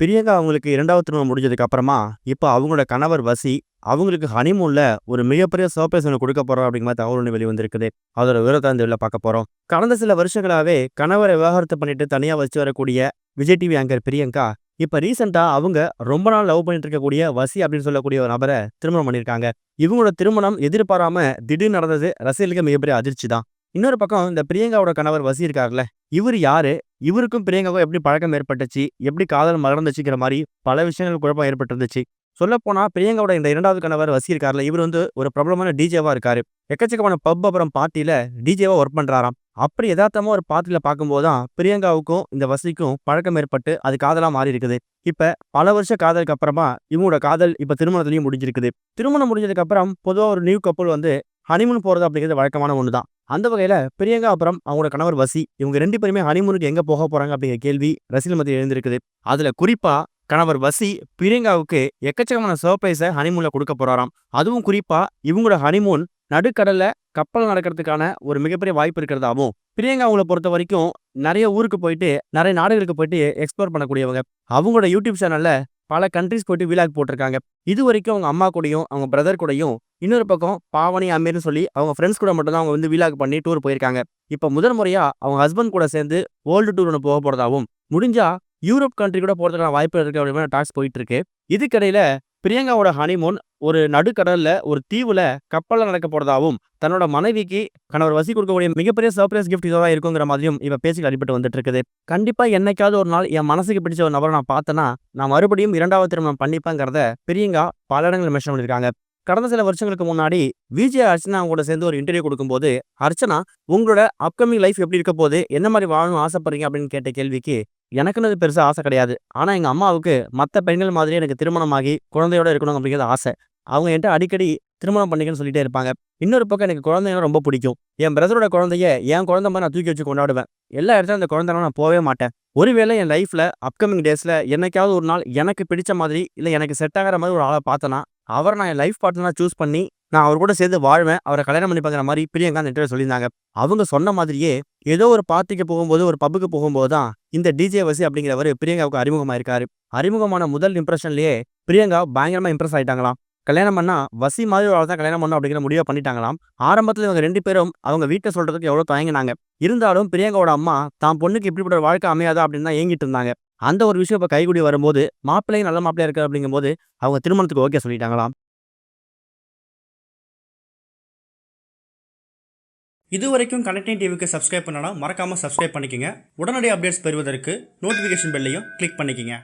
பிரியங்கா அவங்களுக்கு 2வது திருமணம் முடிஞ்சதுக்கு அப்புறமா, இப்ப அவங்களோட கணவர் வசி, அவங்களுக்கு ஹனிமூன்ல ஒரு மிகப்பெரிய சர்ப்ரைஸ் ஒண்ணு குடுக்க போறோம் அப்படிங்கிற மாரி தகவல் ஒண்ணு வெளிவந்திருக்குது. அதோட விவரத்த இந்த இதுல பார்க்க போறோம். கடந்த சில வருஷங்களாவே கணவர விவாகரத்து பண்ணிட்டு தனியா வசிச்சு வரக்கூடிய விஜய் டிவி ஆங்கர் பிரியங்கா, இப்ப ரீசென்ட்டா அவங்க ரொம்ப நாள் லவ் பண்ணிட்டு இருக்கக்கூடிய வசி அப்படின்னு சொல்லக்கூடிய ஒரு நபர திருமணம் பண்ணியிருக்காங்க. இவங்களோட திருமணம் எதிர்பாராம திடீர்னு நடந்தது ரசிகர்களுக்கு மிகப்பெரிய அதிர்ச்சி தான். இன்னொரு பக்கம் இந்த பிரியங்காவோட கணவர் வசி இருக்கார்ல, இவரு யாரு? இவருக்கும் பிரியங்காவுக்கும் எப்படி பழக்கம் ஏற்பட்டுச்சு? எப்படி காதல் மலர்ந்துச்சுங்கிற மாரி பல விஷயங்கள் குழப்பம் ஏற்பட்டிருந்துச்சு. சொல்லப்போனா பிரியங்காவோட இந்த 2வது கணவர் வசி இருக்கார்ல, இவரு வந்து ஒரு பிரபலமான டிஜேவா இருக்காரு. எக்கச்சக்கமான பப் அப்புறம் பார்ட்டில டிஜேவா வொர்க் பண்றாராம். அப்படி எதார்த்தமா ஒரு பார்ட்டில பார்க்கும்போது தான் பிரியங்காவுக்கும் இந்த வசிக்கும் பழக்கம் ஏற்பட்டு அது காதலா மாறி இருக்குது. இப்ப பல வருஷ காதலுக்கு அப்புறமா இவங்களோட காதல் இப்ப திருமணத்திலயும் முடிஞ்சிருக்குது. திருமணம் முடிஞ்சதுக்கு அப்புறம் பொதுவா ஒரு நியூ கப்புள் வந்து ஹனிமூன் போறது அப்படிங்கிறது வழக்கமான ஒண்ணு தான். அந்த வகையில பிரியங்கா அப்புறம் அவங்களோட கணவர் வசி, இவங்க 2 பேருமே ஹனிமூனுக்கு எங்க போக போறாங்க அப்படிங்கிற கேள்வி ரசிகர்கள் மத்தியில எழுந்திருக்குது. அதுல குறிப்பா கணவர் வசி பிரியங்காவுக்கு எக்கச்சக்கமான சர்ப்ரைஸ ஹனிமூன்ல குடுக்க போறாராம். அதுவும் குறிப்பா இவங்களோட ஹனிமூன் நடுக்கடல்ல கப்பல்ல நடக்கிறதுக்கான ஒரு மிகப்பெரிய வாய்ப்பு இருக்கிறதாவும், பிரியங்கா அவங்கள பொறுத்தவரைக்கும் நெறைய ஊருக்கு போயிட்டு, நெறைய நாடுகளுக்கு போயிட்டு எக்ஸ்ப்ளோர் பண்ணக்கூடியவங்க. அவங்களோட யூடியூப் சேனல்ல பல கண்ட்ரீஸ் போயிட்டு விலாக் போட்டிருக்காங்க. இதுவரைக்கும் அவங்க அம்மா கூடயும், அவங்க பிரதர் கூடயும், இன்னொரு பக்கம் பாவனி, அமீர்ன்னு சொல்லி அவங்க ஃபிரெண்ட்ஸ் கூட மட்டும் தான் அவங்க வந்து விலாக் பண்ணி டூர் போயிருக்காங்க. இப்ப முதல் முறையா அவங்க ஹஸ்பண்ட் கூட சேர்ந்து வேர்ல்டு டூர் ஒண்ணு போறதாவும், முடிஞ்சா யூரோப் கண்ட்ரி கூட போறதுக்கான வாய்ப்பு இருக்கு அப்படிங்கிற டாக்ஸ் போயிட்டு இருக்கு. இதுக்கிடையில பிரியங்காவோட ஹனிமூன் ஒரு நடுக்கடல்ல ஒரு தீவுல கப்பல்ல நடக்க போறதாவும், தன்னோட மனைவிக்கு கணவர் வசி கொடுக்கக்கூடிய மிகப்பெரிய சர்ப்ரைஸ் கிஃப்ட் இதுவா இருக்குங்கிற மாதிரியும் இப்ப பேச்சுக்கள் அடிபட்டு வந்துட்டு இருக்குது. கண்டிப்பா என்னைக்காவது ஒரு நாள் என் மனசுக்கு பிடிச்ச ஒரு நபர நான் பார்த்தேன்னா, நான் மறுபடியும் 2வது திருமணம் பண்ணிப்பேங்கிறத பிரியங்கா பல இடங்கள்ல மென்ஷன் பண்ணியிருக்காங்க. கடந்த சில வருஷங்களுக்கு முன்னாடி விஜய் அர்ச்சனா அவங்க கூட சேர்ந்து ஒரு இன்டர்வியூ கொடுக்கும்போது, "அர்ச்சனா, உங்களோட அப்கமிங் லைஃப் எப்படி இருக்க போகுது? என்ன மாரி வாழணும்னு ஆசைப்படுறீங்க?" அப்படின்னு கேட்ட கேள்விக்கு, "எனக்குன்னு அது பெருசா ஆசை கிடையாது. ஆனா எங்க அம்மாவுக்கு மத்த பெண்கள் மாதிரியே எனக்கு திருமணமாகி குழந்தையோட இருக்கணும் அப்படிங்கிறது ஆசை. அவங்க என்ட்ட அடிக்கடி திருமணம் பண்ணிக்கன்னு சொல்லிட்டே இருப்பாங்க. இன்னொரு பக்கம் எனக்கு குழந்தைன்னா ரொம்ப பிடிக்கும். என் பிரதரோட குழந்தைய என் குழந்தை மாரி நான் தூக்கி வச்சு கொண்டாடுவேன். எல்லா இடத்துலயும் அந்த குழந்தைனா நான் போவே மாட்டேன். ஒருவேளை என் லைஃப்ல அப்கமிங் டேஸ்ல என்னைக்காவது ஒரு நாள் எனக்கு பிடிச்ச மாதிரி, இல்ல எனக்கு செட் ஆகுற மாதிரி ஒரு ஆள பார்த்தேன்னா, அவர நான் என் லைஃப் பார்ட்னரா சூஸ் பண்ணி, நான் அவர் கூட சேர்ந்து வாழ்வேன். அவர கல்யாணம் பண்ணிப்பேங்கிற" மாரி பிரியங்கா அந்த இன்டர்வியூல சொல்லியிருந்தாங்க. அவங்க சொன்ன மாதிரியே ஏதோ ஒரு பார்ட்டிக்கு போகும்போது, ஒரு பப்புக்கு போகும்போது தான் இந்த டிஜே வசி அப்படிங்கிறவரு பிரியங்காவுக்கு அறிமுகமாயிருக்காரு. அறிமுகமான முதல் இம்ப்ரஷன்லயே பிரியங்கா பயங்கரமா இம்ப்ரெஸ் ஆயிட்டாங்களாம். கல்யாணம் பண்ணா வசி மாதிரி ஒரு ஆள தான் கல்யாணம் பண்ணணும் அப்படிங்கிற முடிவ பண்ணிட்டாங்களாம். ஆரம்பத்துல இவங்க 2 பேரும் அவங்க வீட்ல சொல்றதுக்கு எவ்வளோ தயங்குனாங்க. இருந்தாலும் பிரியங்காவோட அம்மா தான் பொண்ணுக்கு இப்படிப்பட்ட ஒரு வாழ்க்கை அமையாதா அப்படின்னு தான் ஏங்கிட்டு இருந்தாங்க. அந்த ஒரு விஷயம் இப்ப கைகூடி வரும்போது, மாப்பிள்ளையும் நல்ல மாப்பிள்ளையா இருக்காரு அப்படிங்கும்போது, அவங்க திருமணத்துக்கு ஓகே சொல்லிட்டாங்களாம். இதுவரைக்கும் கனெக்டிங் டிவிக்கு சப்ஸ்கிரைப் பண்ணனா மறக்காம சப்ஸ்கிரைப் பண்ணிக்கங்க. உடனடி அப்டேட்ஸ் பெறுவதற்கு நோட்டிஃபிகேஷன் பெல்லையும் கிளிக் பண்ணிக்கங்க.